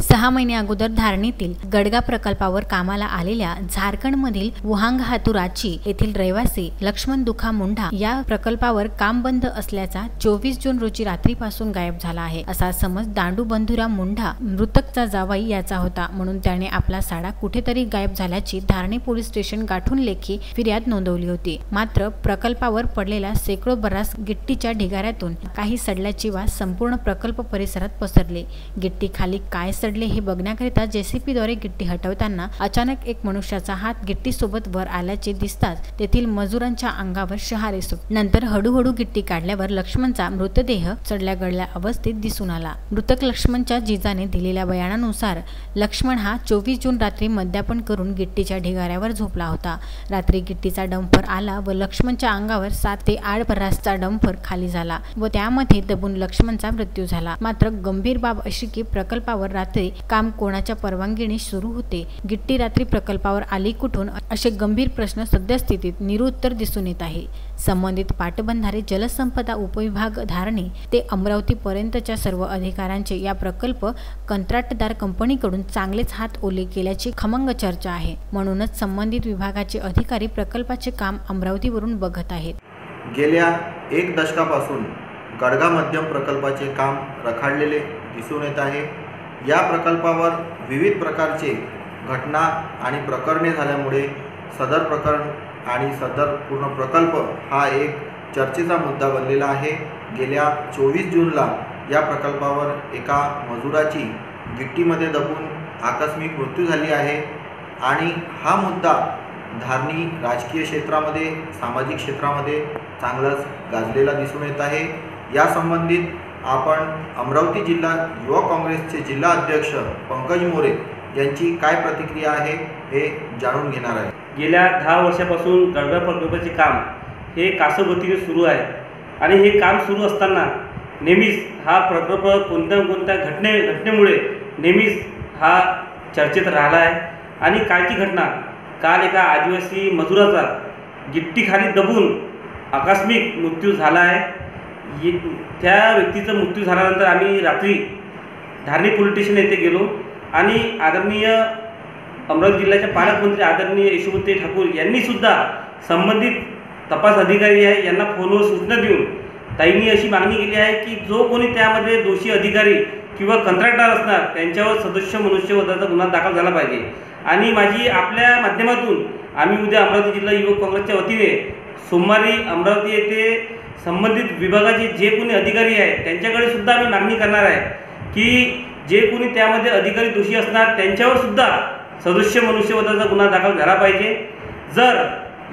6 महिने अगोदर धारणीतील गडगा प्रकल्पावर कामाला आलेल्या झारखंडमधील वुहांगहातुराची येथील रहिवासी लक्ष्मण दुखा मुंढा या प्रकल्पावर काम बंद असल्याचा 24 जून रोजी रात्रीपासून गायब झाला आहे असा समज दांडू बंधुराम मुंढा मृतकचा जावई याचा होता। म्हणून त्याने आपला साडा कुठेतरी गायब झाल्याची धारणी पोलीस स्टेशन गाठून लेखी फिर्याद नोंदवली होती। मात्र प्रकल्पावर पडलेल्या शेकडो बरास गिट्टीच्या ढिगाऱ्यातून काही सडल्याची वास संपूर्ण प्रकल्प परिसरात पसरली। गिट्टी खाली काय सडले हे बघण्याकरिता जेसीपी द्वारे गिट्टी हटवताना अचानक एक मनुष्याचा हात गिट्टी सोबत वर आल्याचे दिसताच तेथील मजुरांच्या अंगावर शहारे सुटले। नंतर हळूहळू गिट्टी काढल्यावर लक्ष्मणचा मृतदेह चढल्या गळल्या अवस्थेत दिसून आला। मृतक लक्ष्मणच्या जिजाने दिलेल्या बयानानुसार लक्ष्मण हा 24 जून रात्री मद्यपान करून गिट्टीच्या ढिगाऱ्यावर झोपला होता। रात्री गिट्टीचा डंपर आला व लक्ष्मणच्या अंगावर 7 ते 8 बरासचा डंपर खाली झाला व त्यामध्ये दबून लक्ष्मणचा मृत्यू झाला। मात्र गंभीर बाब अशी की प्रकल्पावर रात्री काम कोणाच्या परवानगीने सुरू होते, गिट्टी रात्री प्रकल्पावर आली कुठून, असे गंभीर प्रश्न सद्यस्थितीत निरुत्तर दिसून येत आहे। संबंधित पाटबंधारे जलसंपदा उपविभाग धारणी ते अमरावती पर्यंतच्या सर्व अधिकाऱ्यांचे या प्रकल्प कंत्राटदार कंपनीकडून चांगलेच हात ओले केल्याची खमंग चर्चा आहे। म्हणूनच संबंधित विभागाचे अधिकारी प्रकल्पाचे काम अमरावतीवरून बघत आहेत। गेल्या 1 दशकापासून गडगा मध्यम प्रकल्पाचे काम रखडलेले दिसून येत आहे। या प्रकल्पावर विविध प्रकारचे घटना आणि प्रकरणे झाल्यामुळे सदर प्रकरण आणि सदर पूर्ण प्रकल्प हा एक चर्चेचा मुद्दा बनलेला आहे। गेल्या 24 जूनला या प्रकल्पावर एका मजुराची गिट्टीमध्ये दबून आकस्मिक मृत्यू झाली आहे आणि हा मुद्दा धारणी राजकीय क्षेत्रामध्ये सामाजिक क्षेत्रामध्ये चांगलाच गाजलेला दिसून येत आहे। या संबंधित आपण अमरावती जिल्हा युवक काँग्रेसचे जिल्हा अध्यक्ष पंकज मोरे यांची काय प्रतिक्रिया आहे हे जाणून घेणार आहे। गेल्या 10 वर्षापासून गडगा प्रकल्पाचे काम हे कासगतीने सुरू आहे आणि हे काम सुरू असताना नेहमीच हा प्रकल्प कोणत्या घटनेमुळे नेहमीच हा चर्चेत राहिला आहे। आणि कालची घटना, काल एका आदिवासी मजुराचा गिट्टीखाली दबून आकस्मिक मृत्यू झाला आहे। त्या व्यक्तीचा मृत्यू झाल्यानंतर आम्ही रात्री धारणी पोलीस स्टेशन येथे गेलो आणि आदरणीय अमरावती जिल्ह्याचे पालकमंत्री आदरणीय यशोमती ठाकूर यांनी सुद्धा संबंधित तपास अधिकारी आहे यांना फोनवर सूचना देऊन त्यांनी अशी मागणी केली आहे की जो कोणी त्यामध्ये दोषी अधिकारी किंवा कंत्राटदार असणार त्यांच्यावर सदस्य मनुष्यवधाचा गुन्हा दाखल झाला पाहिजे। आणि माझी आपल्या माध्यमातून आम्ही उद्या अमरावती जिल्हा युवक काँग्रेसच्या वतीने सोमवारी अमरावती येथे संबंधित विभागाचे जे कोणी अधिकारी आहेत त्यांच्याकडे सुद्धा आम्ही मागणी करणार आहे की जे कोणी त्यामध्ये अधिकारी दोषी असणार त्यांच्यावर सुद्धा सदस्य मनुष्यवधाचा गुन्हा दाखल झाला पाहिजे। जर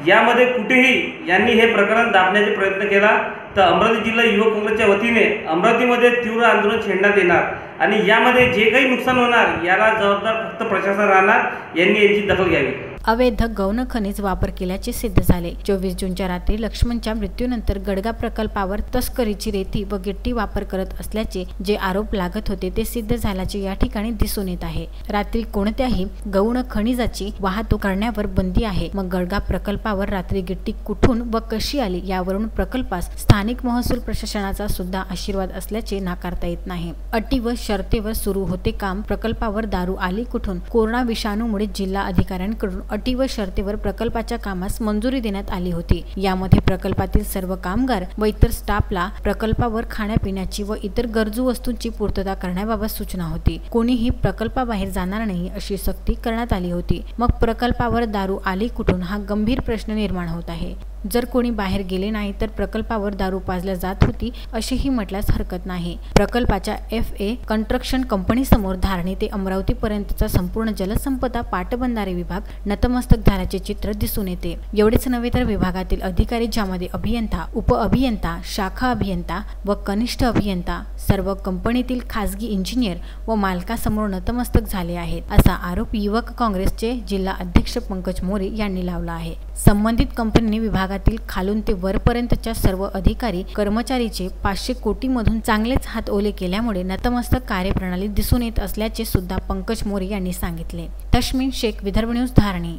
यामध्ये कुठेही यांनी हे प्रकरण दाबण्याचा प्रयत्न केला तर अमरावती जिल्हा युवक काँग्रेसच्या वतीने अमरावतीमध्ये तीव्र आंदोलन छेडण्यात येणार आणि यामध्ये जे काही नुकसान होणार याला जबाबदार फक्त प्रशासन राहणार, यांनी याची दखल घ्यावी। अवैध गौण खनिज वापर केल्याचे सिद्ध झाले। 24 जूनच्या रात्री लक्ष्मणच्या मृत्यूनंतर गडगा प्रकल्पावर तस्करीची रेती व गिट्टी वापर करत असल्याचे जे आरोप लागत होते ते सिद्ध झाल्याचे या ठिकाणी दिसून येत आहे। रात्री कोणत्याही गौण खनिजाची वाहतूक करण्यावर बंदी आहे। मग गडगा प्रकल्पावर रात्री गिट्टी कुठून व कशी आली यावरून प्रकल्पास स्थानिक महसूल प्रशासनाचा सुद्धा आशीर्वाद असल्याचे नाकारता येत नाही। अटी व शर्तीवर सुरू होते काम, प्रकल्पावर दारू आली कुठून? कोरोना विषाणूमुळे जिल्हा अधिकाऱ्यांकडून अटी व शर्तीवर प्रकल्पाच्या कामास मंजुरी देण्यात आली होती। यामध्ये प्रकल्पातील सर्व कामगार व इतर स्टाफला प्रकल्पावर खाण्यापिण्याची व इतर गरजू वस्तूंची पूर्तता करण्याबाबत सूचना होती। कोणीही प्रकल्पाबाहेर जाणार नाही अशी सक्ती करण्यात आली होती। मग प्रकल्पावर दारू आली कुठून हा गंभीर प्रश्न निर्माण होत आहे। जर कोणी बाहेर गेले नाही तर प्रकल्पावर दारू पाजल्या जात होती असेही म्हटल्यास हरकत नाही। प्रकल्पाच्या FA कंस्ट्रक्शन कंपनी समोर धारणी ते अमरावती पर्यंतचा संपूर्ण जलसंपदा पाटबंधारे विभाग नतमस्तक झाल्याचे चित्र दिसून येते। एवढेच नव्हे तर विभागातील अधिकारी ज्यामध्ये अभियंता, उप अभियंता, शाखा अभियंता व कनिष्ठ अभियंता सर्व कंपनीतील खासगी इंजिनियर व मालकासमोर नतमस्तक झाले आहेत असा आरोप युवक काँग्रेसचे जिल्हा अध्यक्ष पंकज मोरे यांनी लावला आहे। संबंधित कंपनीने विभागातील खालून ते वरपर्यंतच्या सर्व अधिकारी कर्मचारीचे 500 कोटी मधून चांगलेच हात ओले केल्यामुळे नतमस्तक कार्यप्रणाली दिसून येत असल्याचे सुद्धा पंकज मोरे यांनी सांगितले। तश्मीन शेख, विदर्भ न्यूज, धारणी।